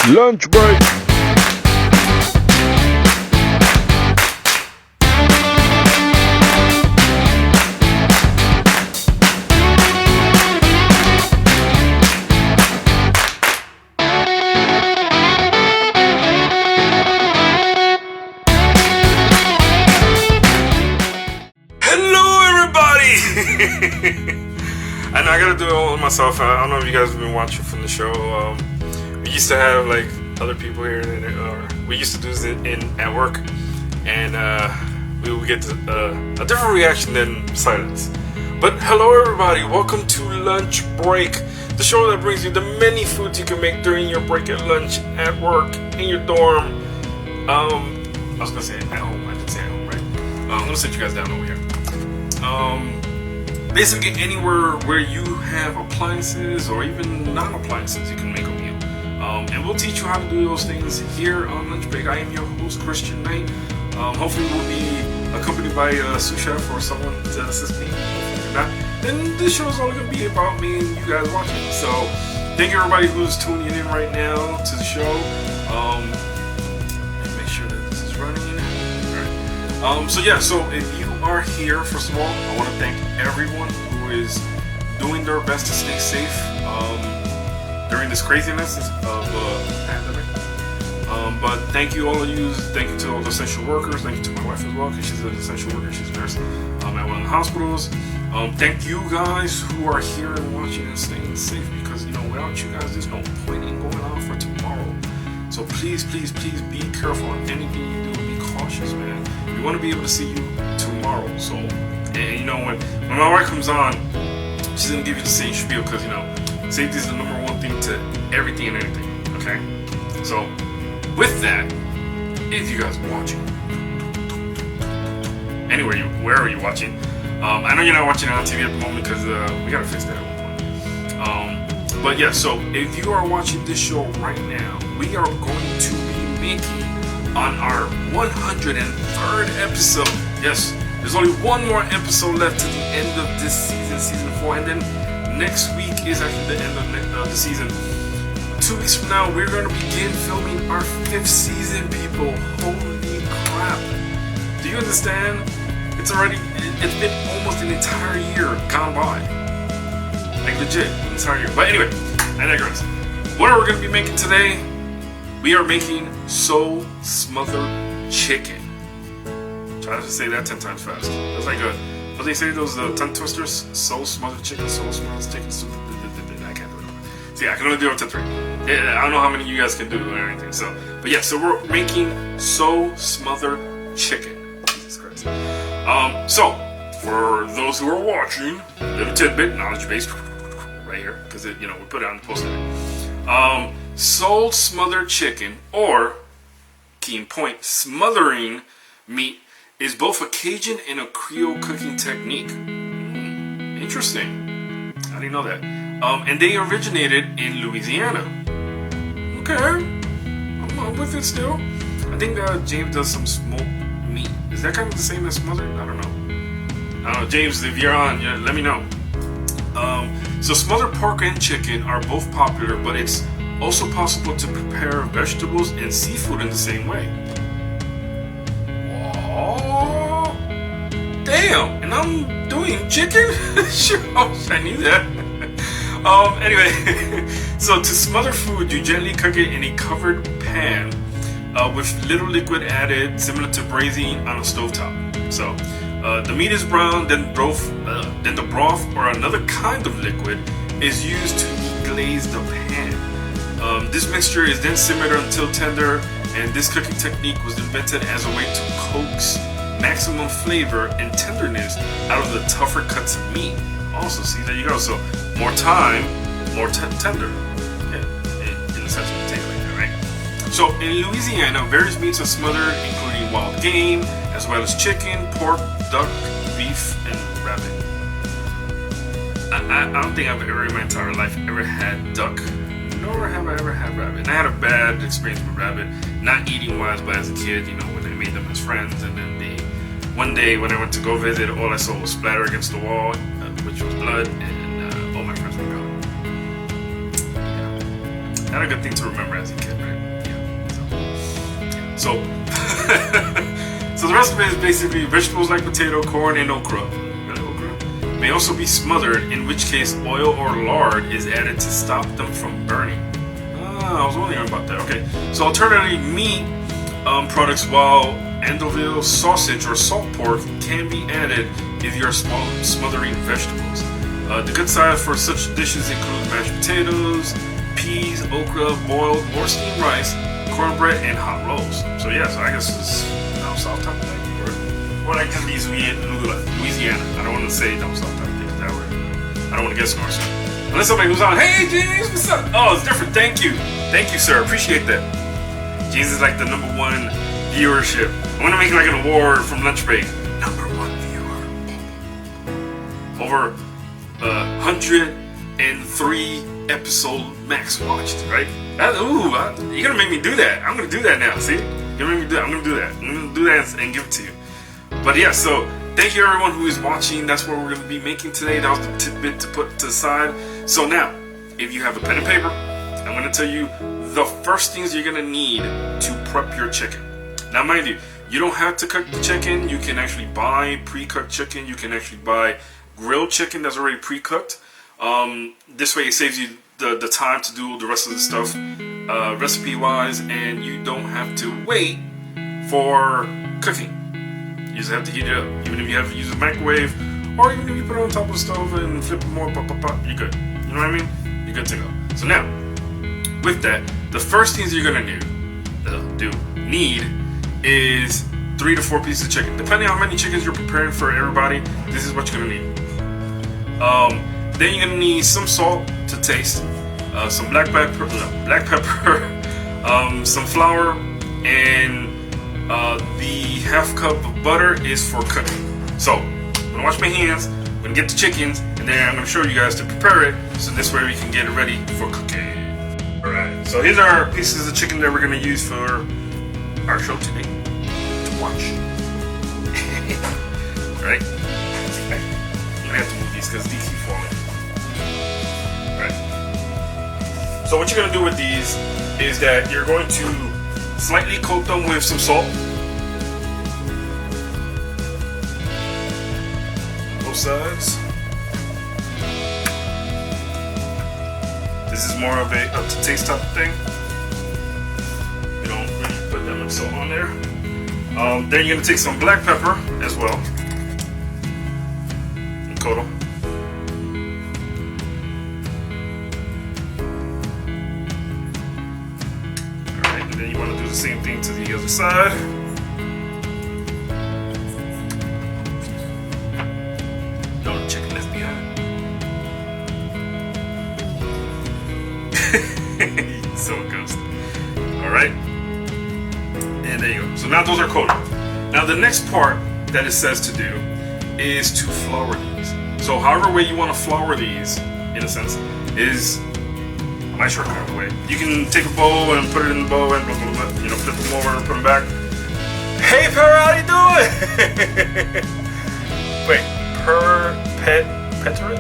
Lunch break. And I gotta do it all myself. I don't know if you guys have been watching from the show. We used to have like other people here, or we used to do this at work, and we would get a different reaction than silence. But hello everybody, welcome to Lunch Break, the show that brings you the many foods you can make during your break at lunch, at work, in your dorm. I was gonna say at home, I didn't say at home, right? I'm gonna sit you guys down over here. Basically anywhere where you have appliances or even non-appliances, you can make a meal. And we'll teach you how to do those things here on Lunch Break. I am your host, Cristianknight. Hopefully we'll be accompanied by a sous chef or someone to assist me. If not, then this show is only going to be about me and you guys watching. So thank you everybody who's tuning in right now to the show. And make sure that this is running. All right. So if you are here, first of all, I want to thank everyone who is doing their best to stay safe during this craziness of the pandemic. But thank you all of you. Thank you to all the essential workers. Thank you to my wife as well, because she's an essential worker. She's a nurse at one of the hospitals. Thank you guys who are here and watching and staying safe, because without you guys, there's no point in going out for tomorrow. So please be careful on anything you do. Be cautious, man. We want to be able to see you tomorrow. So, and when my wife comes on, she's gonna give you the same spiel, because safety is the number one thing to everything and anything. Okay. So, with that, if you guys are watching, wherever you're watching, I know you're not watching it on TV at the moment because we gotta fix that at one point. But yeah, so if you are watching this show right now, we are going to be making on our 103rd episode. Yes, there's only one more episode left to the end of this season, season 4, and then next week is actually the end of the season. 2 weeks from now, we're going to begin filming our 5th season, people. Holy crap. Do you understand? It's been almost an entire year gone by. Like legit, an entire year. But anyway, I digress. What are we going to be making today? We are making soul smothered chicken. Try to say that 10 times fast. That's like what they say, those tongue twisters. Soul smothered chicken, soul smothered chicken. I can't do it. See, I can only do it to 3. I don't know how many you guys can do or anything. So we're making soul smothered chicken. Jesus Christ. So for those who are watching, little tidbit, knowledge base, right here, because we put it on the post. Soul smothered chicken, or key in point, smothering meat, is both a Cajun and a Creole cooking technique. Interesting. I didn't know that. And they originated in Louisiana. Okay, I'm with it still. I think James does some smoked meat. Is that kind of the same as smothered? I don't know. James, if you're on, let me know. So smothered pork and chicken are both popular, but it's also possible to prepare vegetables and seafood in the same way. Whoa! Damn! And I'm doing chicken? Sure, I knew that. Anyway, so to smother food, you gently cook it in a covered pan with little liquid added, similar to braising on a stovetop. So the meat is brown, then the broth or another kind of liquid is used to deglaze the pan. This mixture is then simmered until tender, and this cooking technique was invented as a way to coax maximum flavor and tenderness out of the tougher cuts of meat. Also, see, there you go. So more time, more tender. Yeah, in the sense of potato like that, right? So in Louisiana, various meats are smothered, including wild game, as well as chicken, pork, duck, beef, and rabbit. I don't think I've ever in my entire life ever had duck, nor have I ever had rabbit. And I had a bad experience with rabbit, not eating wise, but as a kid, when I made them as friends, and then one day when I went to go visit, all I saw was splatter against the wall, which was blood, and all my friends were gone. Yeah. Not a good thing to remember as a kid, right? So, so the rest of it is basically vegetables like potato, corn, and okra. Okra may also be smothered, in which case oil or lard is added to stop them from burning. I was wondering about that. Okay, so alternatively, meat products, while andouille, sausage, or salt pork can be added if you are smothering vegetables. The good side for such dishes include mashed potatoes, peas, okra, boiled or steamed rice, cornbread, and hot rolls. So yeah, so I guess it's down south type of thing, or like just Louisiana. I don't want to say down south type of thing that way. I don't want to guess north. Unless somebody who's on, hey James, what's up? Oh, it's different. Thank you, sir. Appreciate that. James is like the #1 viewership. I'm gonna make like an award from lunch break. #1 viewer. Over 103 episode max watched, right? You're gonna make me do that. I'm gonna do that now. See, you're gonna make me do that. I'm gonna do that. I'm gonna do that and give it to you. But yeah, so thank you everyone who is watching. That's what we're gonna be making today. That was the tidbit to put to the side. So now, if you have a pen and paper, I'm gonna tell you the first things you're gonna need to prep your chicken. Now, mind you, you don't have to cook the chicken. You can actually buy pre-cooked chicken. You can actually buy grilled chicken that's already pre-cooked. This way it saves you the time to do the rest of the stuff recipe wise, and you don't have to wait for cooking. You just have to heat it up. Even if you have to use a microwave, or even if you put it on top of the stove and flip it more, you're good. You know what I mean? You're good to go. So now, with that, the first things you're gonna need is 3 to 4 pieces of chicken. Depending on how many chickens you're preparing for everybody, this is what you're gonna need. Then you're gonna need some salt to taste, some black pepper, some flour, and the half cup of butter is for cooking. So I'm gonna wash my hands, I'm gonna get the chickens, and then I'm gonna show you guys to prepare it, so this way we can get it ready for cooking. Alright, so here's our pieces of chicken that we're gonna use for our show today to watch. Alright, I'm gonna have to move these because these keep falling. Alright, so what you're gonna do with these is that you're going to slightly coat them with some salt. Both sides. This is more of a up to taste type of thing. You don't really put that much salt on there. Then you're gonna take some black pepper as well and coat them. Alright, and then you want to do the same thing to the other side. No chicken left behind. So it goes. Alright. And there you go. So now those are coated. Now the next part that it says to do is to flour these. So however way you want to flour these, in a sense, is my shortcut way. You can take a bowl and put it in the bowl and blah, blah, blah, you know, flip them over and put them back. Hey Per, how you doing? Wait, Petrit?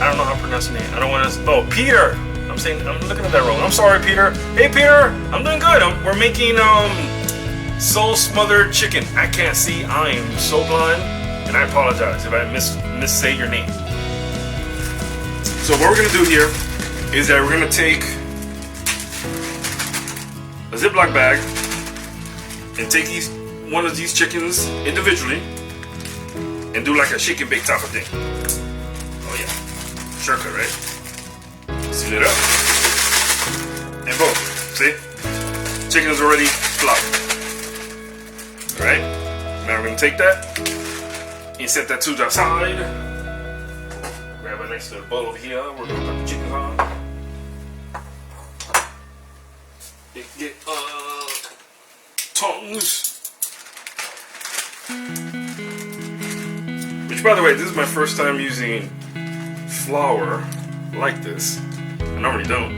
I don't know how to pronounce your name. I don't want to. Oh, Peter. I'm looking at that wrong. I'm sorry, Peter. Hey, Peter. I'm doing good. We're making soul smothered chicken. I can't see. I am so blind, and I apologize if I missay your name. So what we're gonna do here is that we're gonna take a Ziploc bag and take one of these chickens individually and do like a shake and bake type of thing. Oh yeah, shortcut, right? Seal it up. And boom. See? Chicken is already floured. Alright? Now we're going to take that and set that to the side. Grab a nice little bowl over here. We're going to put the chicken on. Get tongs. Which, by the way, this is my first time using flour like this. I normally don't,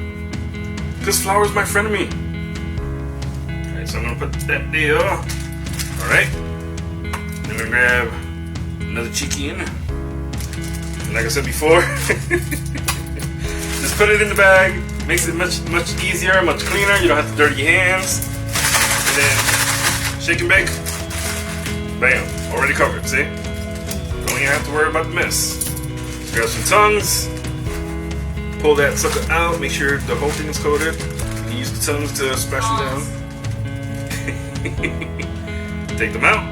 because flour is my frenemy. Alright, so I'm gonna put that there. Alright, then we're gonna grab another chicken. And like I said before, just put it in the bag. Makes it much easier, much cleaner. You don't have to dirty your hands. And then shake and bake. Bam, already covered, see? Don't even have to worry about the mess. Grab some tongues, pull that sucker out, make sure the whole thing is coated. You can use the tongues to splash them down. Take them out,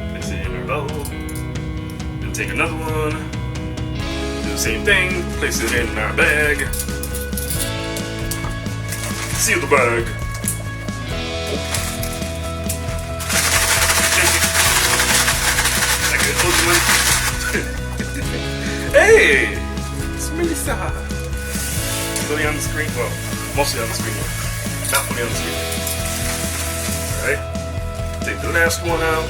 place it in our bowl, then take another one, do the same thing, place it in our bag, seal the bag. Hey! It's Melissa! Fully on the screen. Well, mostly on the screen. Not fully on the screen. Alright. Take the last one out.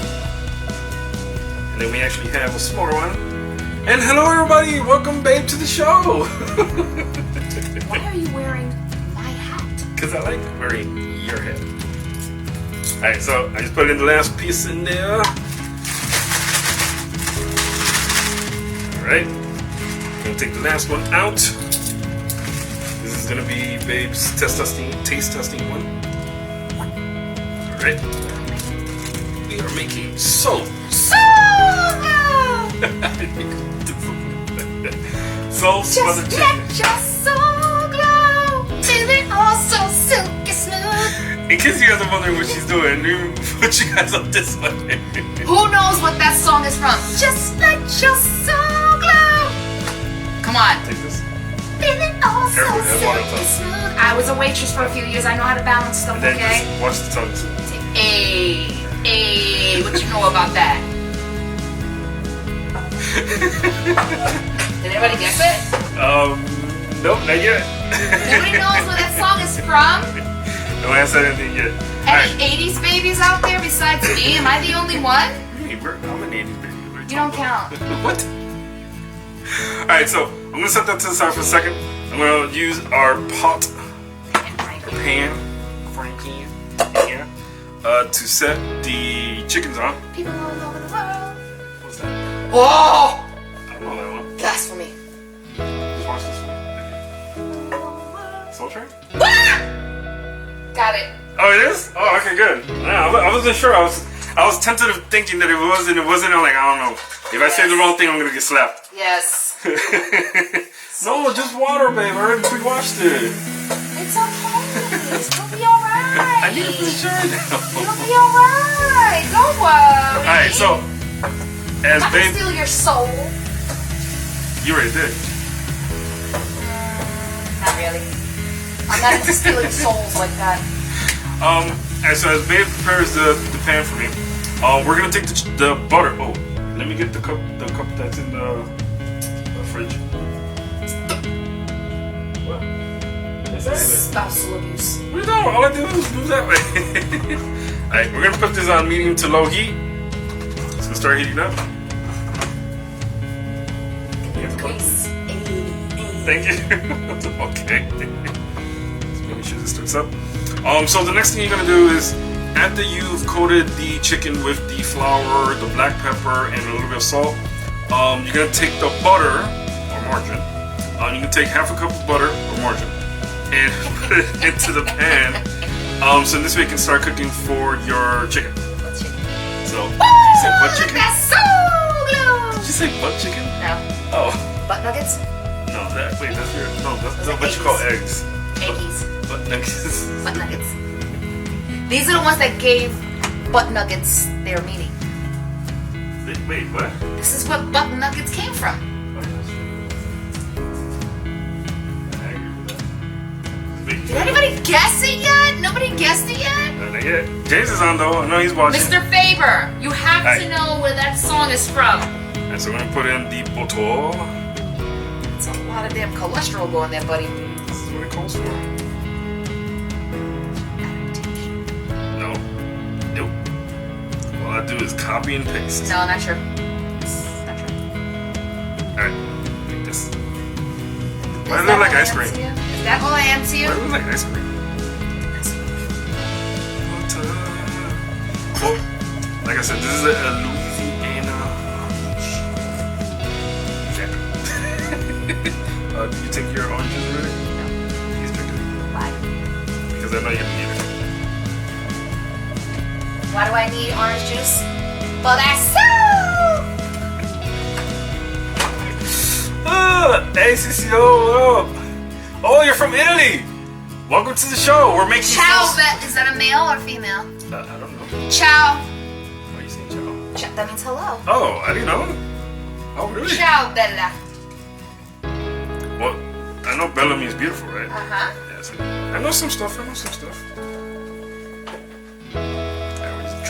And then we actually have a smaller one. And hello everybody! Welcome babe to the show! Why are you wearing my hat? Because I like wearing your hat. Alright, so I just put in the last piece in there. Alright, I'm gonna take the last one out. This is gonna be babe's taste testing one. Alright, we are making soap. Soul smothered chicken. Let your soul glow till it all so silky smooth. In case you guys are wondering what she's doing, let me put you guys on this one. Who knows what that song is from? Just let your soul glow. Come on. Take this. Till it all so Careful, that's water silky tongue. smooth. I was a waitress for a few years. I know how to balance stuff, And then okay? just watch the tongues. Hey, what you know about that? Did anybody guess it? Nope, not yet. Nobody knows where that song is from? No one has said anything yet. Any 80s babies out there besides me? Am I the only one? I'm an 80s baby. You don't count. What? Alright, so I'm gonna set that to the side for a second. I'm gonna use our pot, pan, to set the chickens on. People all over the world. What's that? Oh! I don't know that one. Blasphemy. Just watch this one. Soul Train? Got it. Oh, it is? Oh, okay, good. Yeah, I wasn't sure. I was tempted of thinking that it wasn't. I'm like, I don't know. If I say the wrong thing, I'm gonna get slapped. Yes. No, just water, babe. I already pre-washed it. It's okay. It'll be alright. I need to be sure now. It'll be alright. Don't worry. Alright, so as I can babe, steal your soul. you already did. Not really. I'm not into stealing souls like that. And so as babe prepares the pan for me, we're gonna take the butter. Oh, let me get the cup that's in the fridge. What? Is that it? Spousal abuse. What are you doing? All I do is move that way. Alright, we're gonna put this on medium to low heat. It's gonna start heating up. Grace. Thank you. Okay. Just making sure this starts up. So the next thing you're gonna do is, after you've coated the chicken with the flour, the black pepper, and a little bit of salt, you're gonna take the butter or margarine. You can take half a cup of butter or margarine and put it into the pan. So this way you can start cooking for your chicken. So, did you say butt chicken? That's so good. Did you say butt chicken? No. Oh. Butt nuggets? No, that's what you call eggs. Eggies. Butt nuggets. Butt nuggets. These are the ones that gave butt nuggets their meaning. Wait, what? This is what butt nuggets came from. Oh, that's true. I agree with that. Did anybody guess it yet? Nobody guessed it yet? Not yet. James is on though. I know he's watching. Mr. Faber, you have Hi. to know where that song is from. And so we're gonna put in the botol. It's a lot of damn cholesterol going there, buddy. This is what it calls for. No. Nope. All I do is copy and paste. No, not true. Not true. Alright. Like this. Why does it look like ice cream? Is that all I am to you? Why does it look like ice cream? Well, like I said, this is a Louisiana peach. Did you take your oranges already? No. Please drink it. Why? Because I know you don't need it. Why do I need orange juice? For that soup! ACCO, oh, you're from Italy. Welcome to the show. We're making Ciao, is that a male or female? I don't know. Ciao. Why are you saying ciao? That means hello. Oh, I didn't know. Oh, really? Ciao, Bella. Well, I know Bella means beautiful, right? Uh-huh. Yes. I know some stuff. We're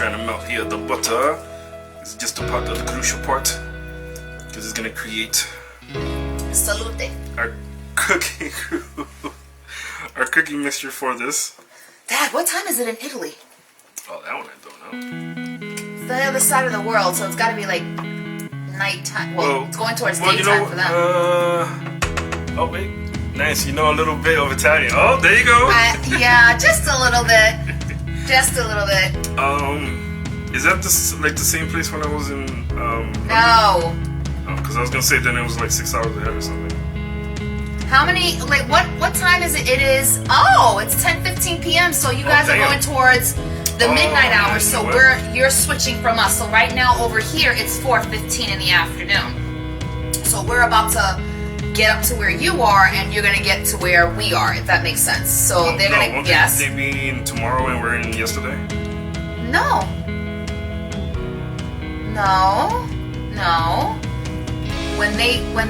trying to melt here the butter. It's just a part of the crucial part. Because it's going to create Salute. our cooking our cooking mixture for this. Dad, what time is it in Italy? Oh, that one I don't know. It's the other side of the world, so it's got to be like nighttime. Well, it's going towards daytime for them. Oh, wait. Nice. You know a little bit of Italian. Oh, there you go. Yeah, just a little bit. Just a little bit. Is that like the same place when I was in? No. Because I was gonna say then it was like 6 hours ahead or something. How many? Like what time is it? It is. Oh, it's 10:15 p.m. So you guys are going towards the midnight hour. So you're switching from us. So right now over here it's 4:15 in the afternoon. So we're about to get up to where you are, and you're gonna get to where we are. If that makes sense. So they're gonna guess. They be in tomorrow and we're in yesterday. No. When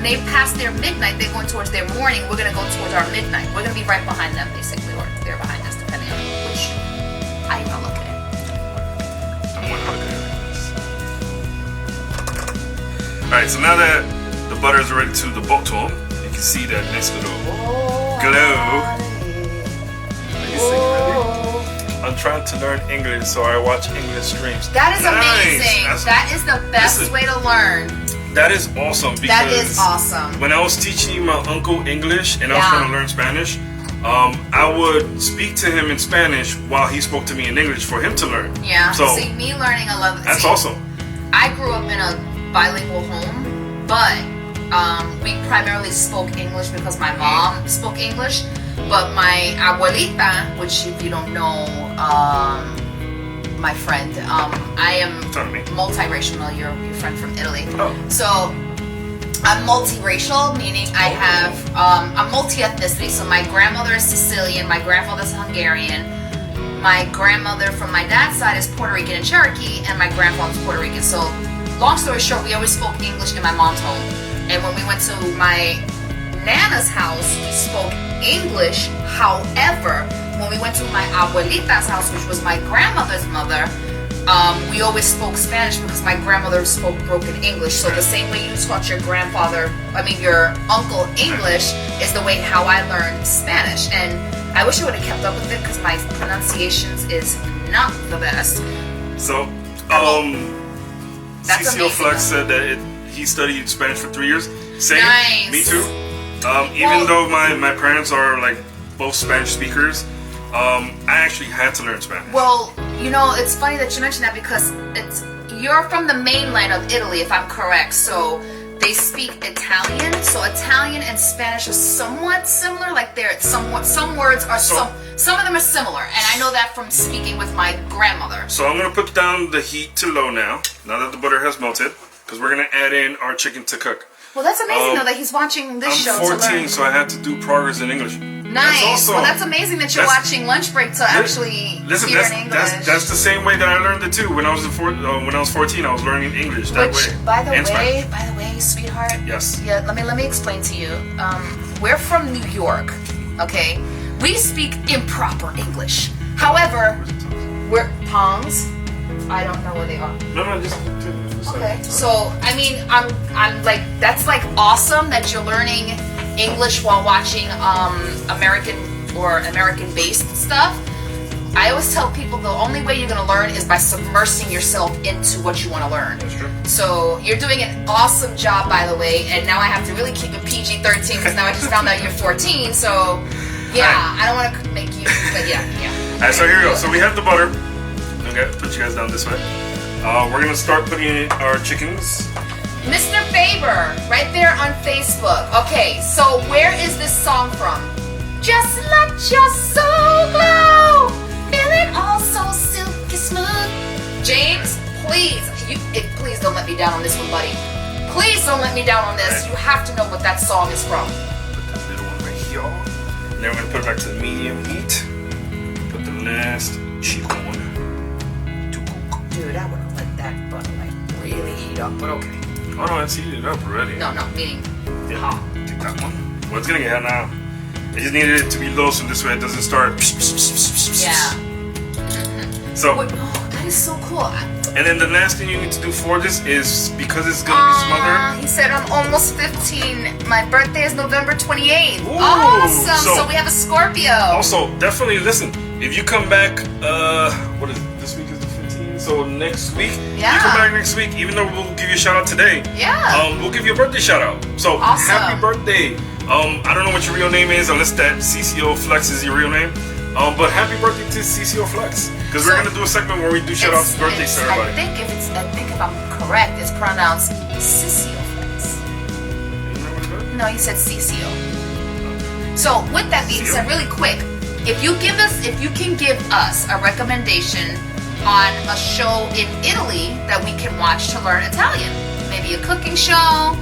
they pass their midnight, they're going towards their morning. We're gonna go towards our midnight. We're gonna be right behind them, basically, or they're behind us, depending on which how you wanna look at it. I'm gonna look at it. All right, so now that the butter is ready to the bottom, you can see that nice little glow. Are you singing ready? I'm trying to learn English, so I watch English streams. That is amazing. That is the best way to learn. That is awesome. Because that is awesome. When I was teaching my uncle English and I was trying to learn Spanish, I would speak to him in Spanish while he spoke to me in English for him to learn. Yeah. So see, me learning, I love it. That's awesome. I grew up in a bilingual home, but we primarily spoke English because my mom spoke English. But my abuelita, which if you don't know, my friend, I am multiracial. You're your friend from Italy. Oh. So I'm multiracial, meaning I have I'm multi-ethnicity. So my grandmother is Sicilian, my grandfather's Hungarian, my grandmother from my dad's side is Puerto Rican and Cherokee, and my grandfather's Puerto Rican. So long story short, we always spoke English in my mom's home. And when we went to my Nana's house, we spoke English. However, when we went to my abuelita's house, which was my grandmother's mother, we always spoke Spanish because my grandmother spoke broken English. So the same way you taught your your uncle English is the way how I learned Spanish. And I wish I would have kept up with it because my pronunciations is not the best. So, that's CCO Flex said that he studied Spanish for 3 years. Same. Nice. Me too. Even though my parents are like both Spanish speakers, I actually had to learn Spanish. Well, you know, it's funny that you mention that because you're from the mainland of Italy, if I'm correct. So they speak Italian. So Italian and Spanish are somewhat similar. Like some words are some of them are similar, and I know that from speaking with my grandmother. So I'm gonna put down the heat to low now that the butter has melted, because we're gonna add in our chicken to cook. Well, that's amazing though that he's watching this show. I'm 14, so I had to do progress in English. Nice. Well, that's amazing that you're watching Lunch Break to actually hear in English. That's the same way that I learned it too. When I was 14, I was learning English that way. By the way, sweetheart. Yes. Yeah. Let me explain to you. We're from New York. Okay. We speak improper English. However, we're tongs. I don't know where they are. No, just. Okay. So I mean, I'm like that's like awesome that you're learning English while watching American-based stuff. I always tell people the only way you're gonna learn is by submersing yourself into what you want to learn. That's true. So you're doing an awesome job, by the way. And now I have to really keep it PG-13 because now I just found out you're 14. So yeah, I don't want to make you, but yeah. All right, so here we go. So we have the butter. Okay, put you guys down this way. We're gonna start putting in our chickens. Mr. Faber, right there on Facebook. Okay, so where is this song from? Just let your soul glow, feel it all so silky smooth. me down on this one, buddy. Please don't let me down on this. You have to know what that song is from. Put this little one right here. And then we're gonna put it back to the medium heat. Put the last chicken one to cook. Dude, I would have let that butter like really heat up, but okay. Oh no, it's heated up already. No, meaning hot. Take that one. Well, it's gonna get hot now. I just needed it to be low so this way it doesn't start. Yeah. So. Wait, oh, that is so cool. And then the last thing you need to do for this is, because it's gonna be smothered. He said I'm almost 15. My birthday is November 28th. Ooh, awesome. so- So we have a Scorpio. Also, definitely listen. If you come back, what is it? This week is the 15th. So next week, Yeah. you come back next week. Even though we'll give you a shout out today, Yeah. we'll give you a birthday shout out. So Awesome. happy birthday. I don't know what your real name is, unless that CCO Flex is your real name. But happy birthday to CCO Flex, because we're gonna do a segment where we do shout outs birthdays to everybody. I think if I'm correct, it's pronounced Cicioflex. No, you said CCO. So with that being said, really quick, if you can give us a recommendation on a show in Italy that we can watch to learn Italian, maybe a cooking show,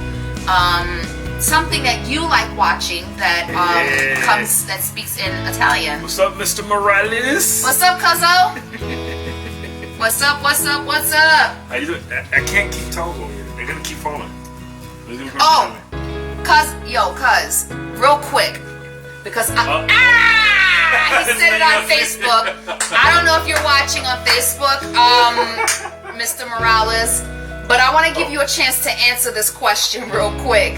something that you like watching that that speaks in Italian. What's up, Mr. Morales? What's up, cuzzo? What's up? How you doing? I can't keep talking over here. They're gonna keep falling. Oh, cuz, real quick, because he said it on Facebook. I don't know if you're watching on Facebook, Mr. Morales, but I want to give you a chance to answer this question real quick.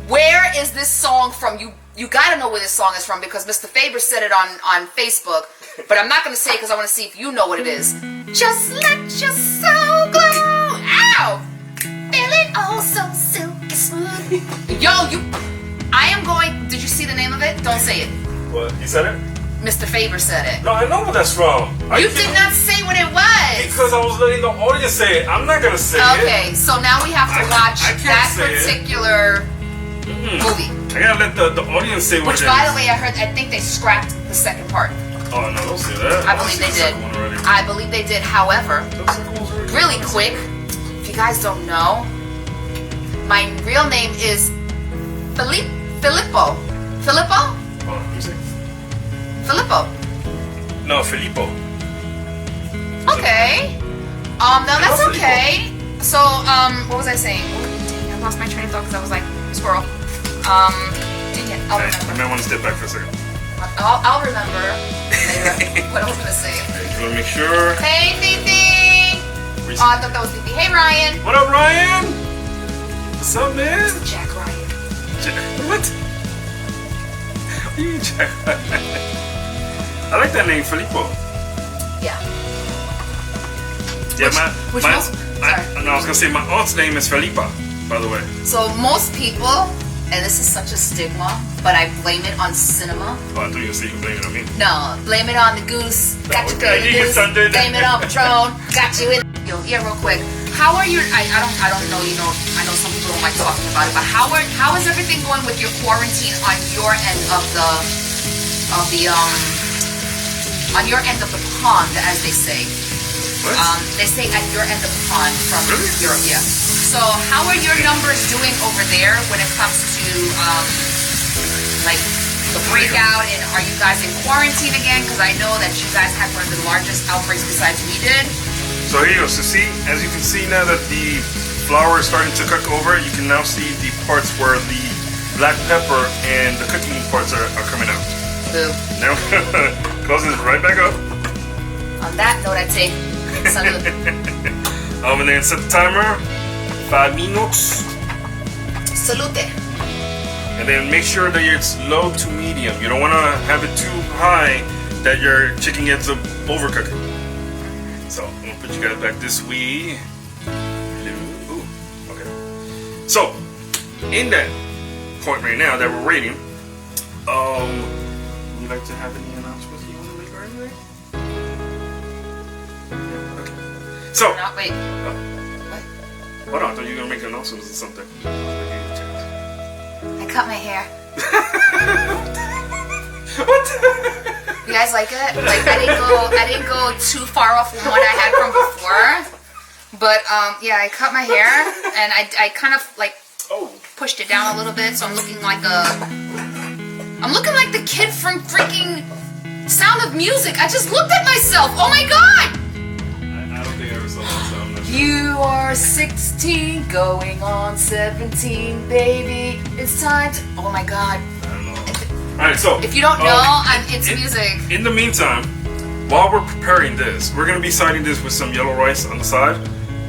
Where is this song from? You gotta know where this song is from, because Mr. Faber said it on Facebook, but I'm not gonna say it because I want to see if you know what it is. Just let your soul glow. Ow! Feeling oh so silky smooth. Yo, I am going. Did you see the name of it? Don't say it. What? You said it? Mr. Faber said it. No, I know what that's from. You did not say what it was. Because I was letting the audience say it. I'm not gonna say it. Okay, so now we have to watch I can't that say it. particular movie. I gotta let the audience say what Which, it by is. the way, I think they scrapped the second part. Oh no, don't say that. I believe they did. I believe they did. However, really quick, if you guys don't know, my real name is Filippo. Filippo? Oh, you say? Filippo. No, Filippo. Okay. No, that's Filippo. okay. So, what was I saying? Dang, I lost my train of thought because I was like, squirrel. Dang it, I'll Hey, remember. you might want to step back for a second. I'll remember later what I was gonna say. Okay, just wanna make sure. Hey, Fifi! Oh, I thought that was Fifi. Hey, Ryan! What up, Ryan? What's up, man? Jack Ryan. What? What do you mean, Jack? I like that name, Filippo. Yeah. Yeah, Which my most... no, I was gonna say my aunt's name is Felipa, by the way. So most people, and this is such a stigma, but I blame it on cinema. Oh, I thought you were saying you blame it on me. No, blame it on the goose. Got you Okay, good, you goose. Sunday. Blame it on Patron. Got you in. Yo, yeah, real quick. How are your? I don't know. You know, I know some people don't like talking about it, but how is everything going with your quarantine on your end of the on your end of the pond, as they say? What? They say at your end of the pond from Really? Europe, yeah. So how are your numbers doing over there when it comes to like the breakout, and are you guys in quarantine again? Because I know that you guys had one of the largest outbreaks besides we did. So here you go. So see, as you can see now that the flour is starting to cook over, you can now see the parts where the black pepper and the cooking parts are coming out. Boo. Now close this right back up. On that note, I take salud. And then set the timer, 5 minutes. Salute. And then make sure that it's low to medium. You don't want to have it too high that your chicken gets overcooked. So I'm gonna put you guys back this way. Ooh, okay. So in that point right now that we're waiting, would you like to have any announcements you want to make or anything? Okay. So No, wait. What? hold on, I thought you were gonna make announcements or something. I cut my hair. What? You guys like it? Like I didn't go too far off from what I had from before, But yeah, I cut my hair and I kind of like pushed it down a little bit, so I'm looking like the kid from freaking Sound of Music. I just looked at myself. Oh my god! I don't think I ever saw that, so I'm not sure. You are 16, going on 17, baby. It's time to. Oh my god. I don't know. Alright, so if you don't know, I'm into music. In the meantime, while we're preparing this, we're gonna be siding this with some yellow rice on the side.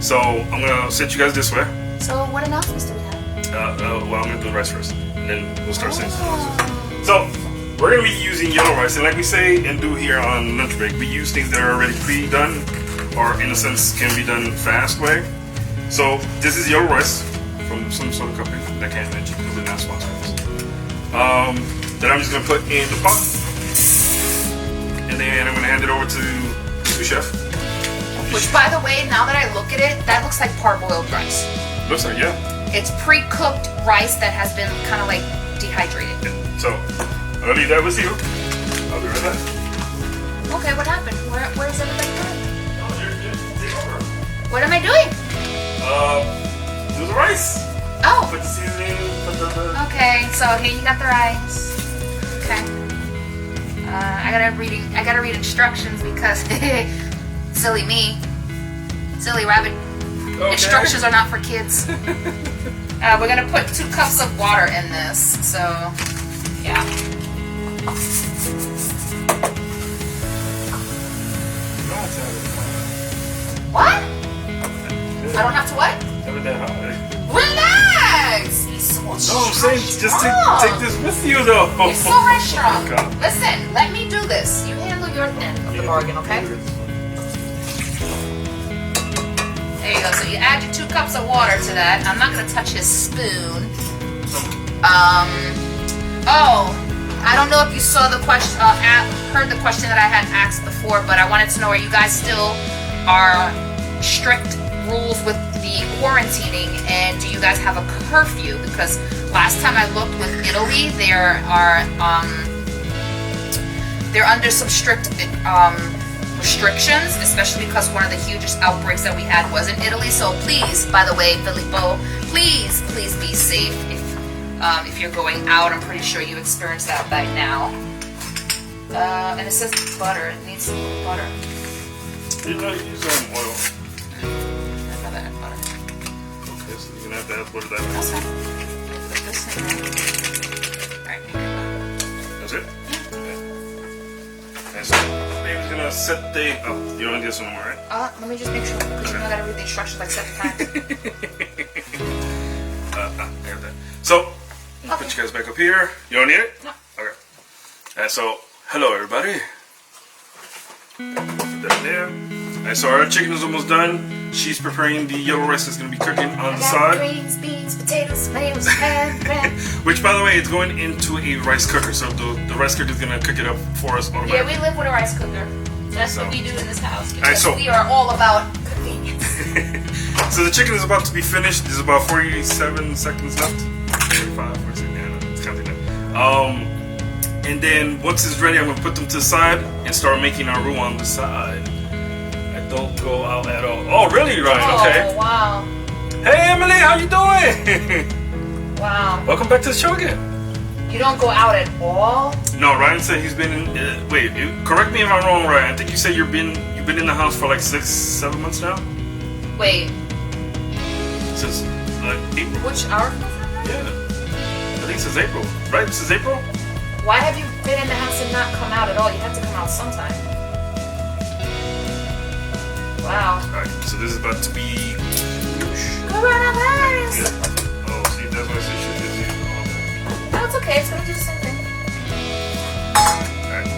So I'm gonna set you guys this way. So what announcements do we have? Well, I'm gonna do the rice first, and then we'll start saying something. So we're gonna be using yellow rice, and like we say and do here on lunch break, we use things that are already pre-done, or in a sense can be done fast way. So this is yellow rice from some sort of company that I can't mention because they're not sponsored. That I'm just gonna put in the pot, and then I'm gonna hand it over to the sous chef. Which, by the way, now that I look at it, that looks like parboiled rice. Looks like, yeah. It's pre-cooked rice that has been kind of like dehydrated. Yeah. So I'm gonna leave that with you. I'll be right back. Okay, what happened? Where's everybody going? Oh, take over. What am I doing? Do the rice. Oh. Put the seasoning. Put the. Okay, so here you got the rice. Okay. I gotta read instructions because silly me, silly rabbit. Okay. Instructions are not for kids. We're gonna put 2 cups of water in this. So, yeah. What? I don't have to what? Relax! He's so no, I'm saying just take this with you though. You're so high strong. Oh, listen, let me do this. You handle your end of the bargain, okay? There you go. So you add your 2 cups of water to that. I'm not gonna touch his spoon. Oh, I don't know if you saw the question, heard the question that I had asked before, but I wanted to know: are you guys still are strict rules with the quarantining, and do you guys have a curfew? Because last time I looked with Italy, they're under some strict restrictions, especially because one of the hugest outbreaks that we had was in Italy. So please, by the way, Filippo, please be safe if you're going out. I'm pretty sure you experienced that by now. And it says butter. It needs some butter. You know, use some oil. I'd rather add butter. Okay, so you're gonna have to add butter that way. That's fine. Put this in there. Alright, that's it? Yeah. And so, David's gonna set the. Oh, you don't need this one more, right? Let me just make sure, because you know I gotta read the instructions like 7 times. I got that. So, put you guys back up here. You don't need it? No. Okay. And so, hello everybody. Put that there. And so our chicken is almost done. She's preparing the yellow rice that's going to be cooking on the side. Greens, beans, potatoes, tomatoes, Which, by the way, is going into a rice cooker. So the rice cooker is going to cook it up for us automatically. Yeah, we live with a rice cooker. That's what we do in this house. Because right, we are all about convenience. So the chicken is about to be finished. There's about 47 seconds left. 45, 46, yeah, it's counting now. And then once it's ready, I'm going to put them to the side and start making our roux on the side. I don't go out at all. Oh, really, Ryan? Okay. Oh, wow. Hey, Emily, how you doing? Wow. Welcome back to the show again. You don't go out at all? No, Ryan said he's been in. Wait, correct me if I'm wrong, Ryan. I think you said you've been in the house for like 6-7 months now. Wait. Since like April. Which hour? Yeah. I think since April. Right? Since April. Why have you been in the house and not come out at all? You have to come out sometime. Wow. Alright, so this is about to be. Coronavirus! Yeah. Oh, see, that's why I said shit busy. No, it's okay. It's gonna do the same thing. Alright.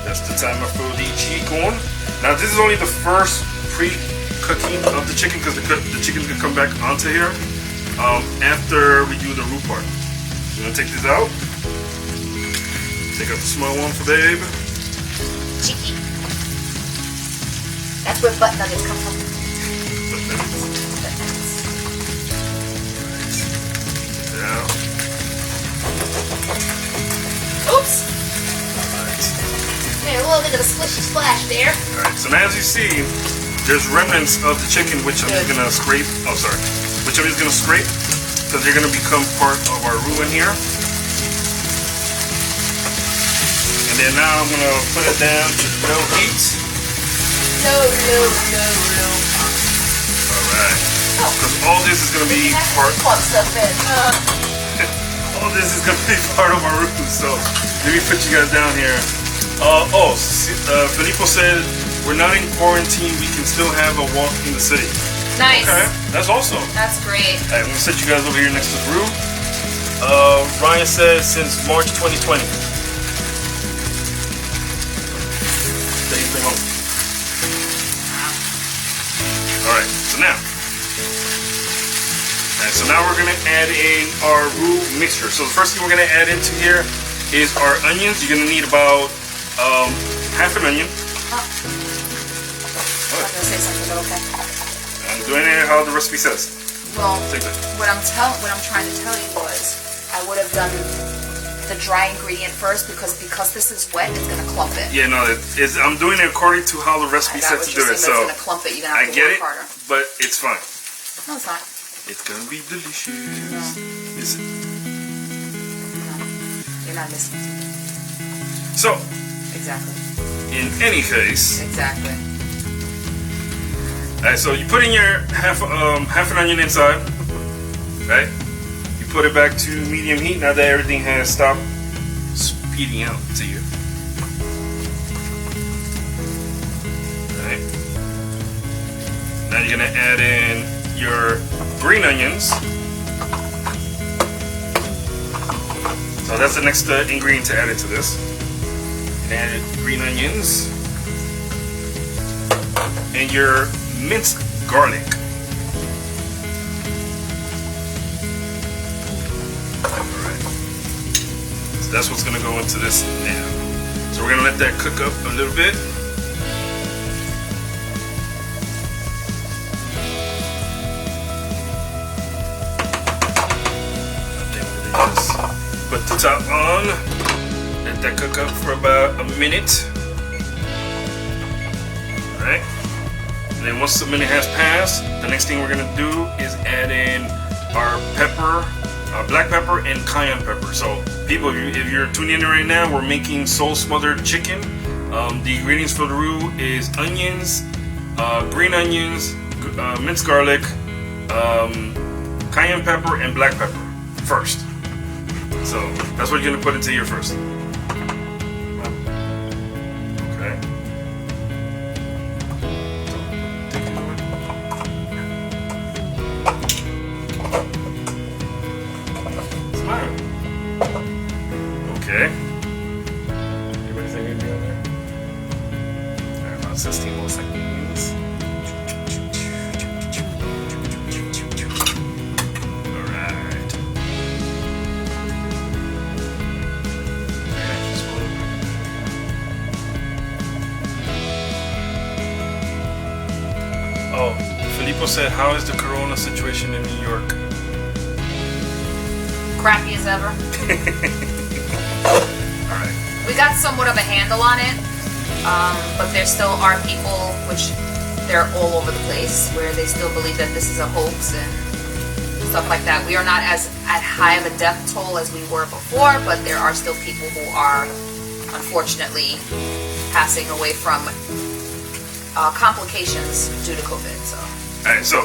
That's the timer for the chicken. Now, this is only the first pre-cooking of the chicken because the chicken's gonna come back onto here after we do the roux part. We're gonna take this out. Take out the small one for babe. Cheeky. That's where butt nuggets come from. Butt nuggets. Butt nuggets. Take that out. Oops. Made a little bit of a splishy splash there. Alright, so now as you see, there's remnants of the chicken which I'm just gonna scrape. Oh, sorry. Which I'm just gonna scrape because they're gonna become part of our roux in here. And then now I'm gonna put it down to low heat. No. Alright. Because all this is gonna be part. All this is gonna be part of our roux. So let me put you guys down here. Filippo said we're not in quarantine. We can still have a walk in the city. Nice. Okay, that's awesome. That's great. Alright, I'm gonna set you guys over here next to the roux. Ryan says since March 2020. Stay home. Alright, so now. So now we're gonna add in our roux mixture. So the first thing we're gonna add into here is our onions. You're gonna need about half an onion. I was gonna say something, but okay. I'm doing it how the recipe says. Well, what I'm trying to tell you was I would have done the dry ingredient first because this is wet, it's gonna clump it. Yeah, no, I'm doing it according to how the recipe said to do it. So it's gonna clump it. You're gonna have to work harder. But it's fine. No, it's not. It's gonna be delicious. No. Is it? No, you're not listening to me. So, exactly. In any case. Exactly. Alright, so you put in your half an onion inside, right? You put it back to medium heat now that everything has stopped speeding out to you. Alright. Now you're gonna add in your green onions. So that's the next ingredient to add into this. And add green onions and your minced garlic. Alright. So that's what's gonna go into this now. So we're gonna let that cook up a little bit. Put the top on, let that cook up for about a minute. Alright, and then once the minute has passed, the next thing we're going to do is add in our pepper, black pepper and cayenne pepper. So people, if you're tuning in right now, we're making soul smothered chicken. The ingredients for the roux is onions, green onions, minced garlic, cayenne pepper and black pepper first. So that's what you're gonna put into here first. Okay. Smile. Okay. Everybody's gonna be on there. Alright, about 16 more seconds. Oh, Filippo said, how is the corona situation in New York? Crappy as ever. Alright. We got somewhat of a handle on it, but there still are people, which they're all over the place, where they still believe that this is a hoax and stuff like that. We are not as at high of a death toll as we were before, but there are still people who are unfortunately passing away from complications due to COVID. So. Alright, so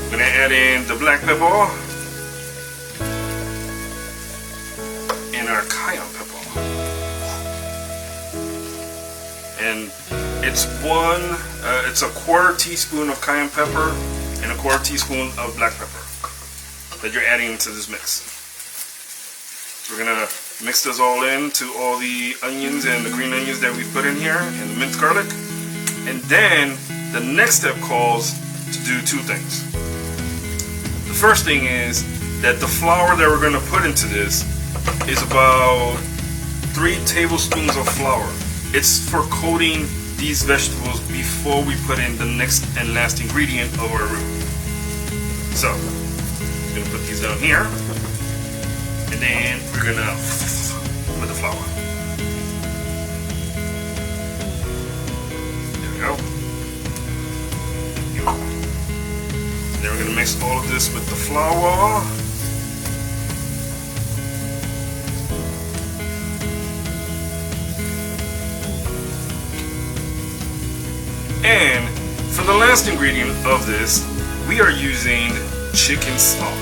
I'm gonna add in the black pepper and our cayenne pepper, and it's a quarter teaspoon of cayenne pepper and a quarter teaspoon of black pepper that you're adding into this mix. So we're gonna mix this all in to all the onions and the green onions that we put in here and the minced garlic. And then the next step calls to do two things. The first thing is that the flour that we're going to put into this is about 3 tablespoons of flour. It's for coating these vegetables before we put in the next and last ingredient of our roux. So, I'm going to put these down here. And then we're going to with the flour. There we go. mix all of this with the flour. And for the last ingredient of this, we are using chicken stock.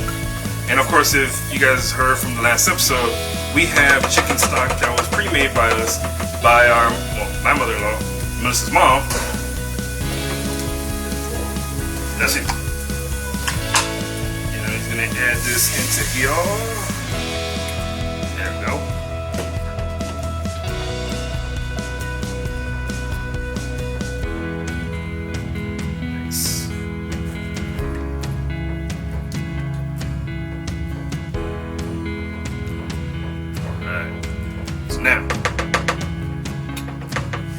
And of course, if you guys heard from the last episode, we have chicken stock that was pre-made by us, by our, well, my mother-in-law, Melissa's mom. That's it. And I'm just gonna add this into here. There we go. Nice. Alright. So now,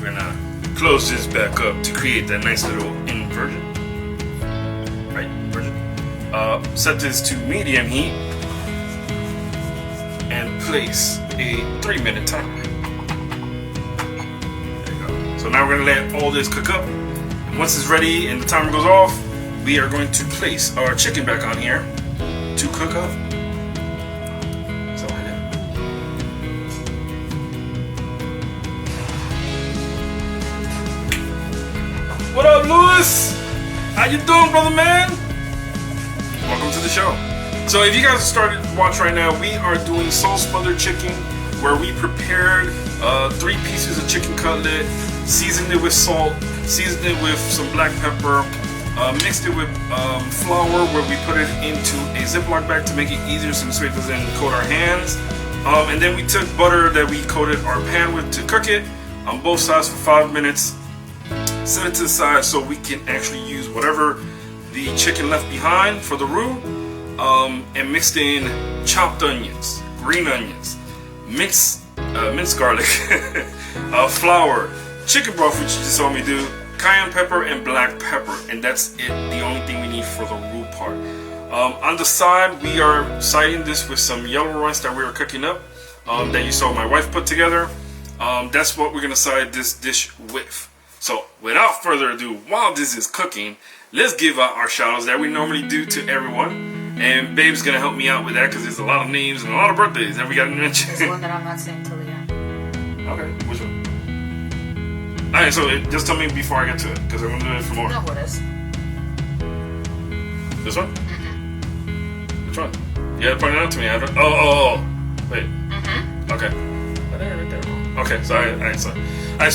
we're gonna close this back up to create that nice little inversion. Set this to medium heat and place a 3-minute timer. There you go. So now we're going to let all this cook up. And once it's ready and the timer goes off, we are going to place our chicken back on here to cook up. So what up, Lewis? How you doing, brother man? Welcome to the show. So if you guys started to watch right now, we are doing soul smothered chicken, where we prepared 3 pieces of chicken cutlet, seasoned it with salt, seasoned it with some black pepper, mixed it with flour, where we put it into a Ziploc bag to make it easier so it doesn't coat our hands. And then we took butter that we coated our pan with to cook it on both sides for 5 minutes. Set it to the side so we can actually use whatever the chicken left behind for the roux, and mixed in chopped onions, green onions, minced garlic, flour, chicken broth, which you just saw me do, cayenne pepper, and black pepper, and that's it. The only thing we need for the roux part. On the side, we are siding this with some yellow rice that we were cooking up, that you saw my wife put together. That's what we're gonna side this dish with. So without further ado, while this is cooking, let's give out our shout outs that we normally do to everyone. And Babe's gonna help me out with that because there's a lot of names and a lot of birthdays that we gotta mention. There's one that I'm not saying till the end. Okay, which one? Alright, so just tell me before I get to it, because I'm gonna do it from order. You know what it is. This one? Which one? You gotta point it out to me. I don't. Oh. Wait. Okay. Right there. Okay, sorry. Alright, so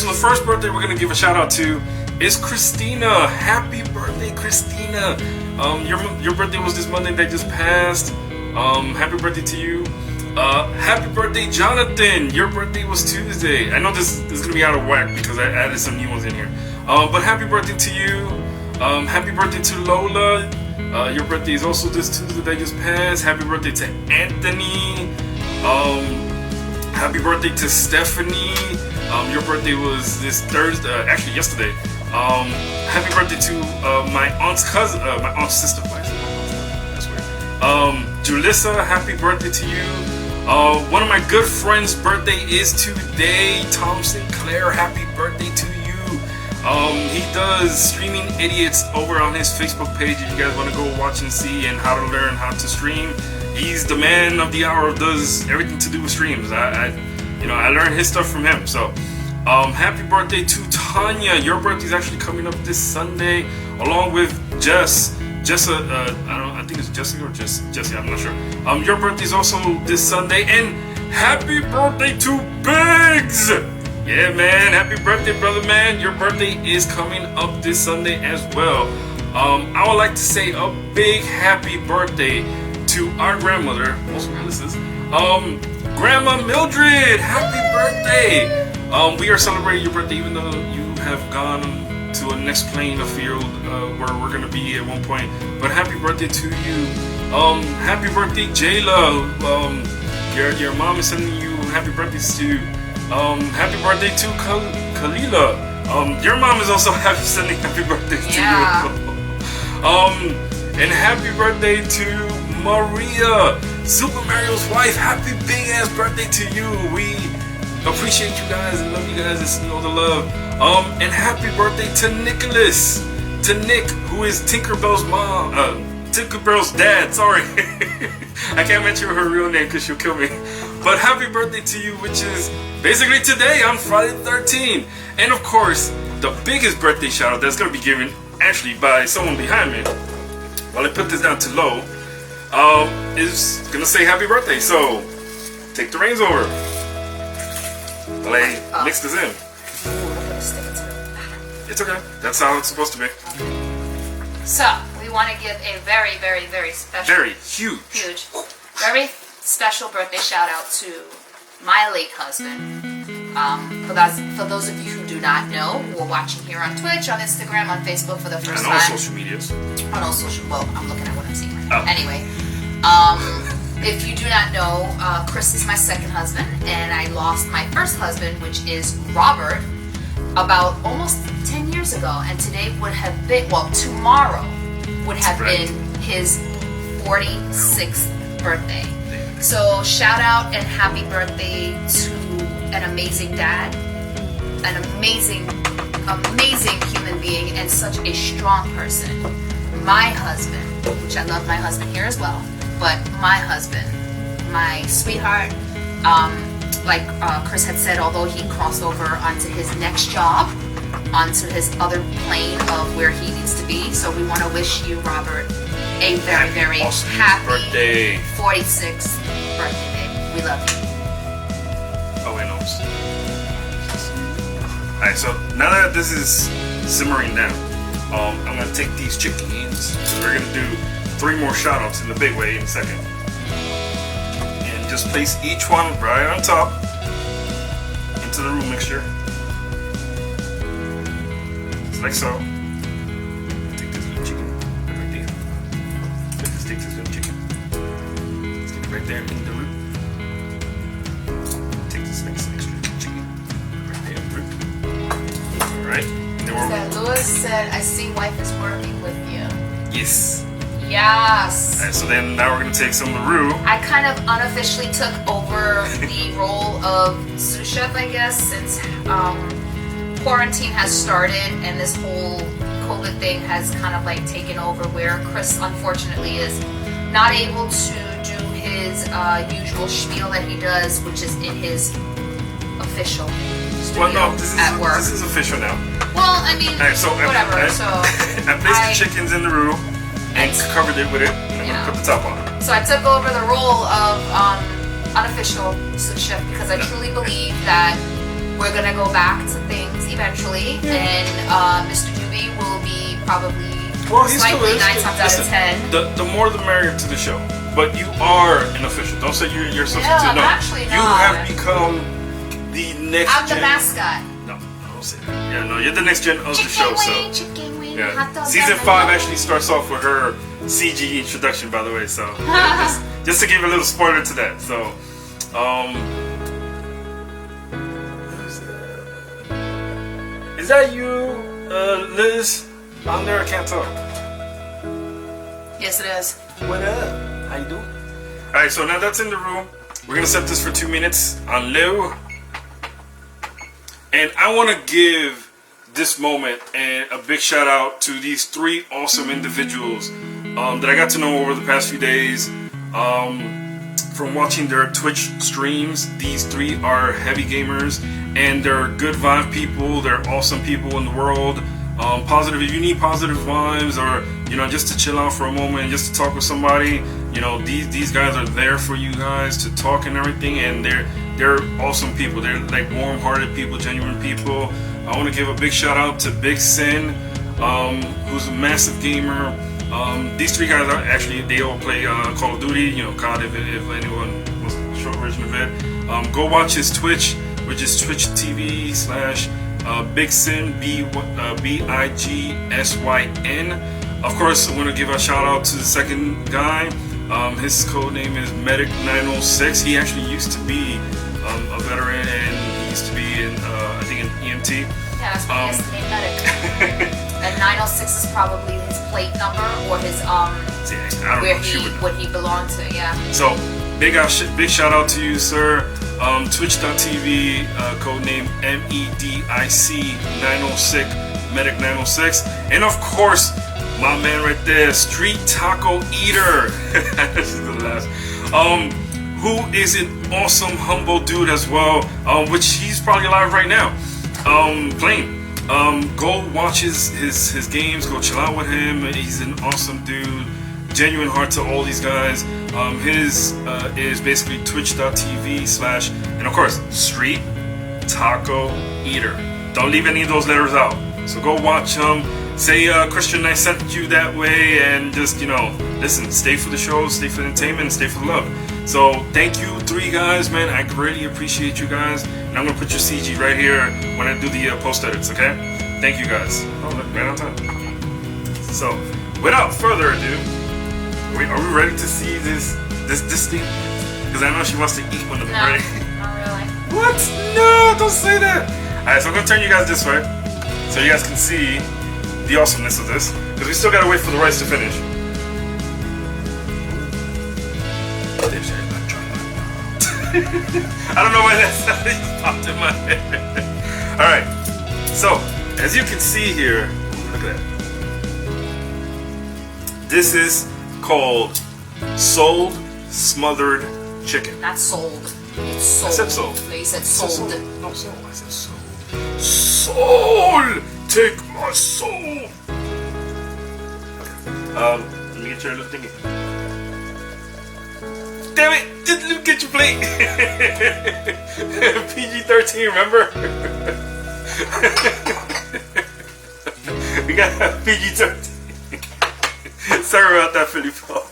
the first birthday we're gonna give a shout out to is Christina. Happy birthday, Christina. Your birthday was this Monday that just passed. Happy birthday to you. Happy birthday, Jonathan. Your birthday was Tuesday. I know this is gonna be out of whack because I added some new ones in here. But happy birthday to you. Happy birthday to Lola. Your birthday is also this Tuesday that just passed. Happy birthday to Anthony. Happy birthday to Stephanie. Your birthday was this Thursday, actually yesterday. Happy birthday to my aunt's cousin, my aunt's sister. That's weird. Julissa, happy birthday to you. One of my good friends' birthday is today. Tom Sinclair, happy birthday to you. He does Streaming Idiots over on his Facebook page. If you guys want to go watch and see and how to learn how to stream, he's the man of the hour. Does everything to do with streams. I learned his stuff from him. So, happy birthday to Tanya. Your birthday is actually coming up this Sunday, along with Jess. I think it's Jessica or Jessie. I'm not sure. Your birthday is also this Sunday, and happy birthday to Biggs. Yeah, man. Happy birthday, brother, man. Your birthday is coming up this Sunday as well. I would like to say a big happy birthday to our grandmother, also Melissa's, Grandma Mildred. Happy birthday. We are celebrating your birthday even though you have gone to a next plane of field where we're gonna be at one point. But happy birthday to you. Happy birthday, Jayla. Your mom is sending you happy birthdays too. Happy birthday to Kalila. Your mom is also sending happy birthdays to you. And happy birthday to Maria, Super Mario's wife. Happy big ass birthday to you. We appreciate you guys and love you guys and send all the love. And happy birthday to Nicholas, to Nick, who is Tinkerbell's mom. Tinker Bell's dad. Sorry, I can't mention her real name because she'll kill me. But happy birthday to you, which is basically today on Friday the 13th. And of course, the biggest birthday shout out that's gonna be given actually by someone behind me. While I put this down to low, is gonna say happy birthday. So take the reins over. While I mix this in. It's okay. That's how it's supposed to be. So we want to give a very, very, very special, Very huge, very special birthday shout out to my late husband. For those of you who do not know, who are watching here on Twitch, on Instagram, on Facebook for the first time. And all social medias. On all social, well, I'm looking at what I'm seeing right now. Oh. Anyway, if you do not know, Chris is my second husband, and I lost my first husband, which is Robert, about almost 10 years ago. And today would have been, well, tomorrow would have been his 46th birthday. So shout out and happy birthday to an amazing dad, an amazing human being, and such a strong person. My husband, which I love my husband here as well, but my husband, my sweetheart, like Chris had said, although he crossed over onto his next job, onto his other plane of where he needs to be. So we want to wish you, Robert, a very, very awesome happy birthday. 46th birthday, baby. We love you. Oh, wait, no. Alright, so now that this is simmering down, I'm gonna take these chickens. We're gonna do 3 more shout outs in the big way in a second. And just place each one right on top into the roux mixture. Just like so. Take this little chicken right there. Let's take this little chicken. Stick it right there in the roux. Take this next extra chicken right there in the roux. Alright. So Lewis said, I see wife is working with you. Yes. Yes. Alright, so then now we're gonna take some of the roux. I kind of unofficially took over the role of sous chef, I guess, since quarantine has started and this whole COVID thing has kind of like taken over, where Chris unfortunately is not able to do his usual spiel that he does, which is in his official studio at work. This is official now. Well, I mean, So whatever. I placed the chickens in the roux and covered it with it, and I'm gonna put the top on. So I took over the role of unofficial sous chef because I truly believe that we're gonna go back to things eventually, and Mr. Doobie will be probably slightly 9 times out of 10. The more the merrier to the show. But you are an official. Don't say you're substitute. I'm no, actually you not. have become the next. I'm the mascot. No, don't say that. Yeah, no, you're the next gen of the show. Chicken wing, Yeah. hot dog. Season 5 actually starts off with her CG introduction, by the way. So yeah, just to give a little spoiler to that. So, is that you, Liz? On there, I can't tell. Yes, it is. What up? How you doing? All right, so now that's in the room. We're gonna set this for 2 minutes on low, and I want to give this moment and a big shout out to these 3 awesome individuals that I got to know over the past few days. From watching their Twitch streams, these 3 are heavy gamers, and they're good vibe people. They're awesome people in the world. Positive. If you need positive vibes, or just to chill out for a moment, just to talk with somebody, these guys are there for you guys to talk and everything. And they're awesome people. They're like warm-hearted people, genuine people. I want to give a big shout out to Big Sin, who's a massive gamer. These 3 guys are actually, they all play Call of Duty, COD, if anyone wants the short version of it. Go watch his Twitch, which is twitch.tv/Big Sin, BIGSYN. Of course, I want to give a shout out to the second guy. His code name is Medic906. He actually used to be a veteran, and he used to be in, I think, an EMT. Yeah, that's what he has to name Medic. And 906 is probably his plate number or his what he belonged to. Yeah. So big shout out to you, sir. Twitch.tv, codename MEDIC906, Medic906, and of course my man right there, Street Taco Eater. This is the last. Who is an awesome, humble dude as well, which he's probably alive right now, playing. Go watch his games, go chill out with him. He's an awesome dude, genuine heart to all these guys. His is basically twitch.tv/ and of course, Street Taco Eater. Don't leave any of those letters out. So go watch him. Say Cristianknight sent you that way, and just, you know, listen, stay for the show, stay for the entertainment, and stay for the love. So thank you, 3 guys, man. I really appreciate you guys. And I'm gonna put your CG right here when I do the post edits, okay? Thank you guys. Oh, look, right on time. So without further ado, are we ready to see this thing? Because I know she wants to eat one of them, right? Not really. What? No, don't say that. Alright, so I'm gonna turn you guys this way so you guys can see the awesomeness of this. Because we still gotta wait for the rice to finish. I don't know why that just popped in my head. Alright, so as you can see here, look at that. This is called sold smothered chicken. Not sold. It's sold. I said sold. No, you said sold. No, sold. I said sold. Soul! Take my soul! Okay. Let me get your little thingy. Damn it! Just let me get your plate! PG-13, remember? We got PG-13. Sorry about that, Filippo.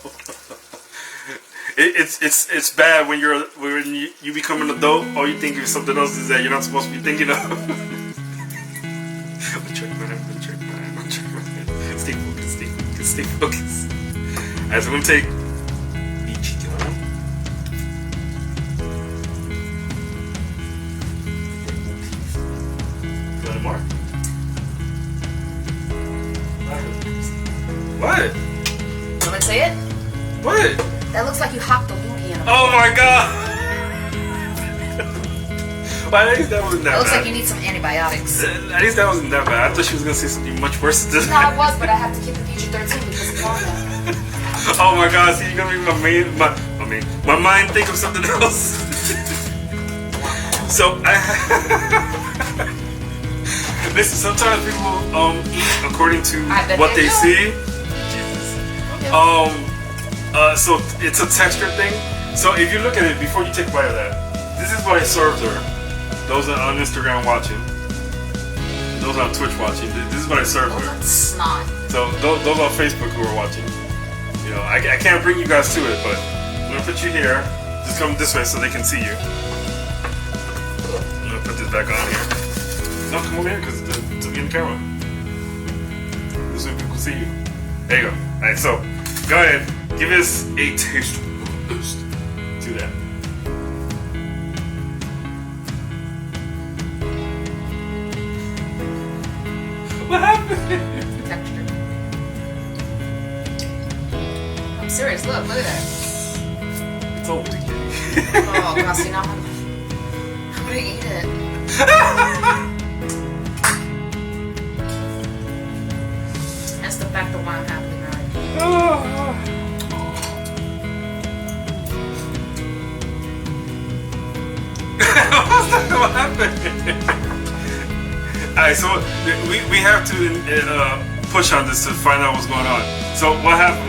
It's bad when you become an adult. All you think of something else is that you're not supposed to be thinking of. Stay focused. Alright, so I'm gonna take each one. One more. What? You want me to say it? What? That looks like you hocked the loogie in a Oh my god! Well, at least that wasn't that bad. It looks like you need some antibiotics. At least that wasn't that bad. I thought she was gonna say something much worse than No, that. it was, but I have to keep it PG-13 because it's on there. Oh my god, see, you're gonna make my mind think of something else. So, listen, sometimes people eat according to what they see. Jesus. So it's a texture thing. So if you look at it before you take a bite of that, this is what I served her. Those are on Instagram watching. Those on Twitch watching. This is what I served her. That's snot. So those on Facebook who are watching. You know, I can't bring you guys to it, but I'm gonna put you here. Just come this way so they can see you. I'm gonna put this back on here. No, come over here because it's in the camera. This way people can see you. There you go. Alright, so go ahead. Give us a taste boost to that. What happened? Texture. I'm serious. Look at that. It's over to you. Oh, God, see, now I'm gonna eat it. That's the fact of why I'm happily married. What happened? Alright, so we have to push on this to find out what's going on. So what happened?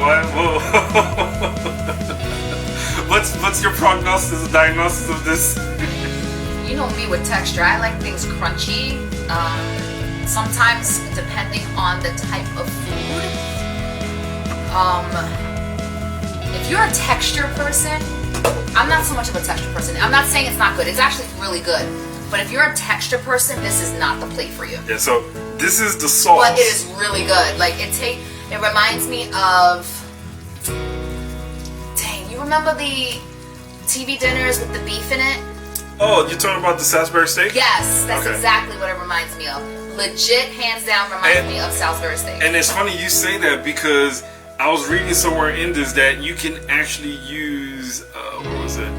What's your prognosis, diagnosis of this? You know me with texture. I like things crunchy. Sometimes depending on the type of food. If you're a texture person, I'm not so much of a texture person. I'm not saying it's not good. It's actually really good. But if you're a texture person, this is not the plate for you. Yeah, so this is the sauce. But it is really good. Like it reminds me of, dang, you remember the TV dinners with the beef in it? Oh, you're talking about the Salisbury steak? Yes, that's Okay. exactly what it reminds me of. Legit, hands down, reminds me of Salisbury steak. And it's funny you say that because I was reading somewhere in this that you can actually use, what was it?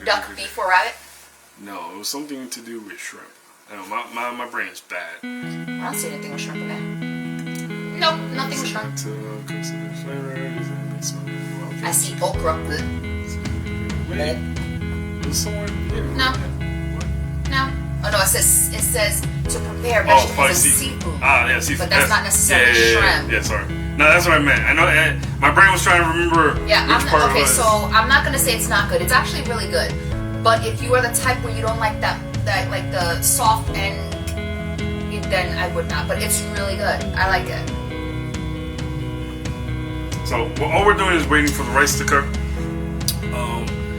Duck, beef, or rabbit? No, it was something to do with shrimp. I know my brain is bad. I don't see anything with shrimp in there. Nope, nothing with shrimp. I see okra. Wait. Somewhere here. No. No. Oh no, it says to prepare vegetables and seafood. Ah, yeah, seafood. But that's not necessarily shrimp. Yeah, sorry. No, that's what I meant. I know. My brain was trying to remember. Yeah, which part okay. it was. So I'm not gonna say it's not good. It's actually really good. But if you are the type where you don't like that like the soft end, then I would not. But it's really good. I like it. So all we're doing is waiting for the rice to cook.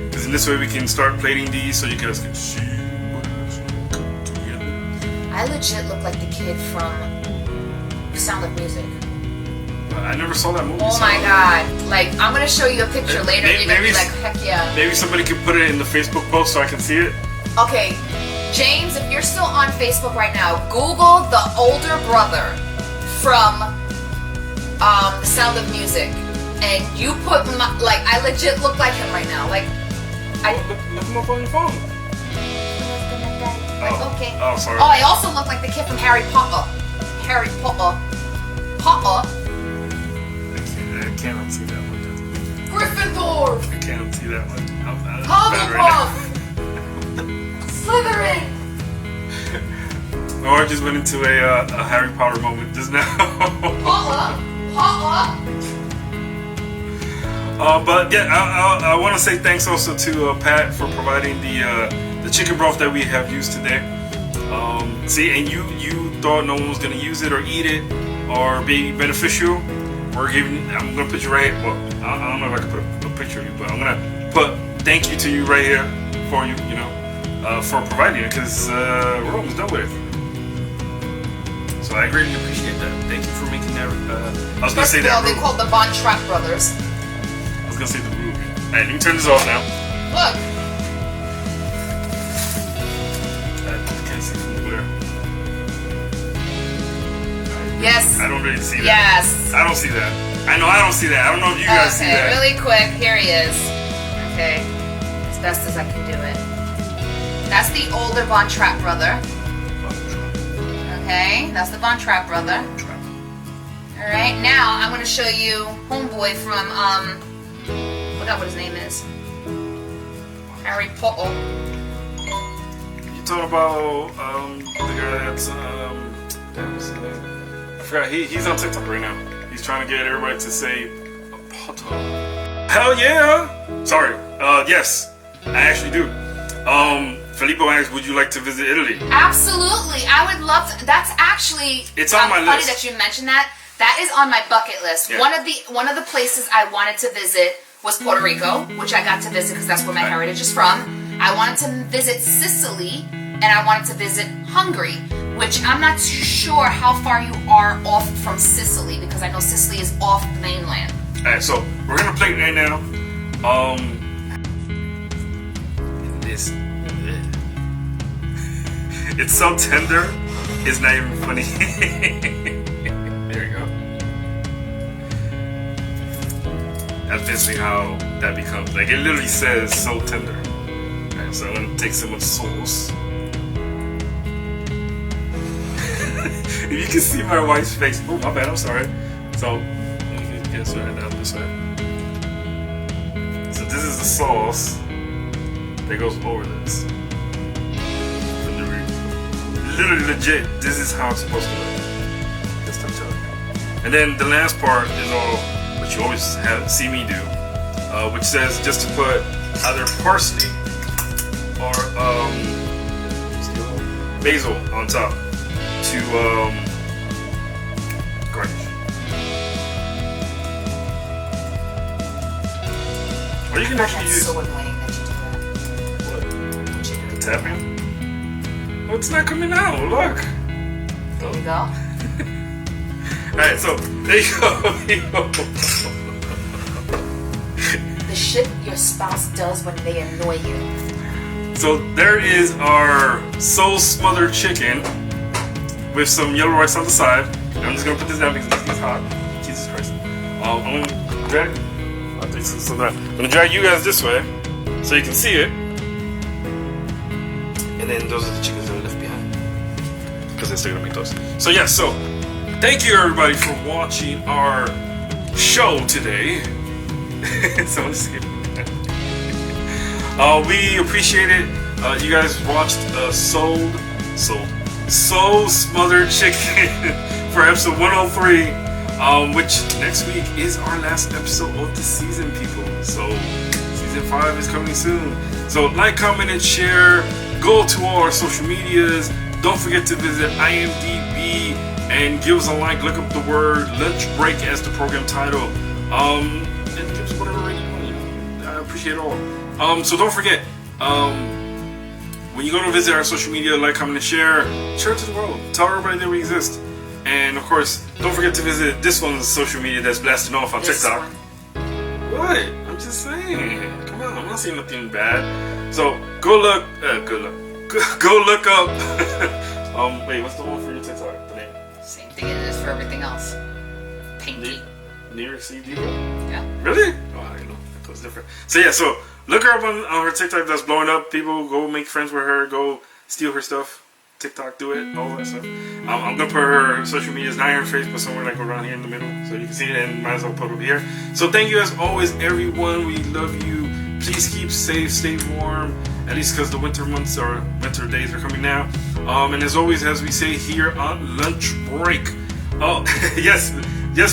Because in this way we can start plating these so you guys can see what it's gonna cook together. I legit look like the kid from Sound of Music. I never saw that movie. Oh my god. Like, I'm gonna show you a picture later and you're gonna be like, heck yeah. Maybe somebody could put it in the Facebook post so I can see it. Okay, James, if you're still on Facebook right now, Google the older brother from The Sound of Music. And you put, like, I legit look like him right now. Like, Look him up on your phone. Like, okay. Oh, sorry. Oh, I also look like the kid from Harry Potter. Harry Potter. Potter. I cannot see that one. Gryffindor. I can't see that one. Hufflepuff. Slytherin. Or I just went into a Harry Potter moment just now. Potter. But yeah, I want to say thanks also to Pat for providing the chicken broth that we have used today. See, and you thought no one was gonna use it or eat it or be beneficial. I'm gonna put you right. Well, I don't know if I can put a picture of you, but I'm gonna put thank you to you right here for you. You know, for providing it because we're almost done with it. So I greatly appreciate that. Thank you for making that. I was gonna say that. They called the Von Trapp brothers. I was gonna say the Ruby. Alright, let me turn this off now. Look. I can't see from where. Yes. I don't really see that. Yes. I don't see that. I know I don't see that. I don't know if you guys see that. Okay, really quick. Here he is. Okay. As best as I can do it. That's the older Von Trapp brother. Okay, that's the Von Trapp brother. Alright, now I'm gonna show you homeboy from forgot what his name is. Harry Potter. You talking about the guy that's damn, what's his name? I forgot. He's on TikTok right now. He's trying to get everybody to say Potter. Hell yeah! Sorry. Yes, I actually do. Filippo asked, would you like to visit Italy? Absolutely, I would love to. That's actually it's on my funny list. that you mentioned that. That is on my bucket list. Yeah. One of the places I wanted to visit was Puerto Rico, which I got to visit because that's where my heritage is from. I wanted to visit Sicily, and I wanted to visit Hungary, which I'm not too sure how far you are off from Sicily because I know Sicily is off the mainland. Alright, so we're gonna play it right now. This. It's so tender, it's not even funny. There you go. That's basically how that becomes. Like, it literally says so tender. Alright, so I'm gonna take some of the sauce. If you can see my wife's face. Oh, my bad, I'm sorry. So, let me get this right down this way. So, this is the sauce that goes over this. Literally legit, this is how it's supposed to look. Just to tell you. And then the last part is all what you always see me do, which says just to put either parsley or basil on top to garnish. Or you can actually use so annoying that you do that. what? Tapping? Oh, it's not coming out. Look. There you go. Alright, so there you go. The shit your spouse does when they annoy you. So there is our soul smothered chicken with some yellow rice on the side. I'm just gonna put this down because this is hot. Jesus Christ. I'm gonna drag. I'm gonna drag you guys this way so you can see it. And then those are the chickens that are left behind. because they're still gonna make those. So yeah, so thank you everybody for watching our show today. Someone skip. We appreciate it. You guys watched Soul Smothered Chicken for episode 103, which next week is our last episode of the season, people. So season 5 is coming soon. So like, comment, and share. Go to all our social medias. Don't forget to visit IMDb and give us a like. Look up the word Lunch Break as the program title. And give us whatever rating you want. I appreciate it all. So don't forget, when you go to visit our social media, like, comment, and share it to the world. Tell everybody that we exist. And of course, don't forget to visit this one's social media that's blasting off on TikTok. What? I'm just saying. Come on, I'm not saying nothing bad. So go look up. Wait, what's the one for your TikTok? The name? Same thing it is for everything else. Pinky. Near CD? Yeah. Really? Oh, I didn't know. That was different. So yeah, so look her up on her TikTok that's blowing up. People, go make friends with her. Go steal her stuff. TikTok, do it. All that stuff. I'm gonna put her social medias not on her face, but somewhere like around here in the middle, so you can see it, and might as well put it over here. So thank you as always, everyone. We love you. Please keep safe, stay warm. At least because the winter months or winter days are coming now. And as always, as we say here on Lunch Break. Oh yes,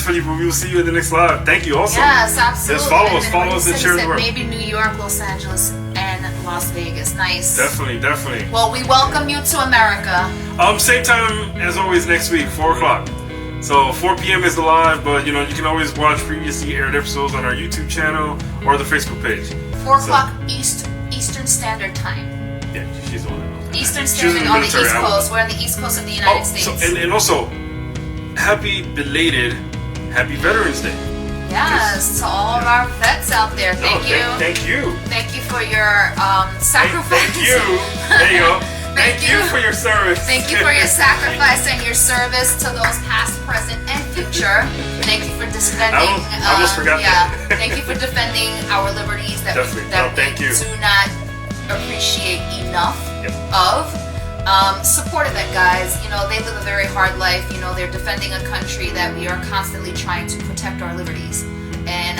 Felipe. We will see you in the next live. Thank you also. Yes, absolutely. Yes, follow us and share the word. Maybe New York, Los Angeles, and Las Vegas. Nice. Definitely. Well, we welcome you to America. Same time as always next week, 4 o'clock. So 4 p.m. is the live, but you can always watch previously aired episodes on our YouTube channel or the Facebook page. 4 o'clock Eastern Standard Time. Yeah, she's the one that knows that. Eastern Standard on the East Coast. We're on the East Coast of the United States. So, and also, happy Veterans Day. Yes, to all of our vets out there. Thank you. Thank you. Thank you for your sacrifice. Thank you. There you go. Thank you for your service. Thank you for your sacrifice and your service to those past, present, and future. Thank you for defending. I almost forgot that. Thank you for defending our liberties that we do not appreciate enough of. Support a vet, guys. They live a very hard life. They're defending a country that we are constantly trying to protect our liberties. And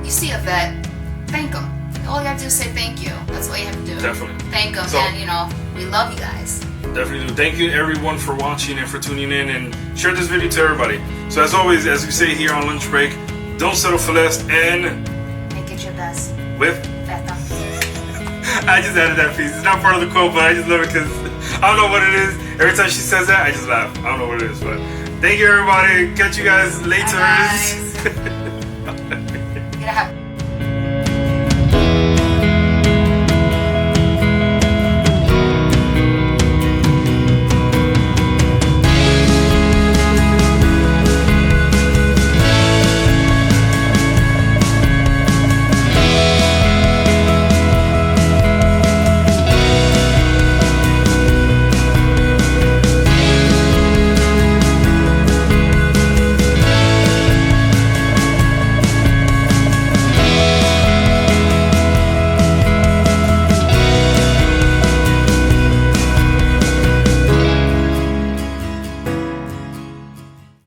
you see a vet, thank them. All you have to do is say thank you. That's all you have to do. Definitely. Thank them. And, we love you guys. Definitely do. Thank you everyone for watching and for tuning in, and share this video to everybody. So as always, as we say here on Lunch Break, don't settle for less and make it your best. With? Feta. I just added that piece. It's not part of the quote, but I just love it because I don't know what it is. Every time she says that, I just laugh. I don't know what it is, but thank you everybody. Catch you guys later. Bye, guys. You're gonna have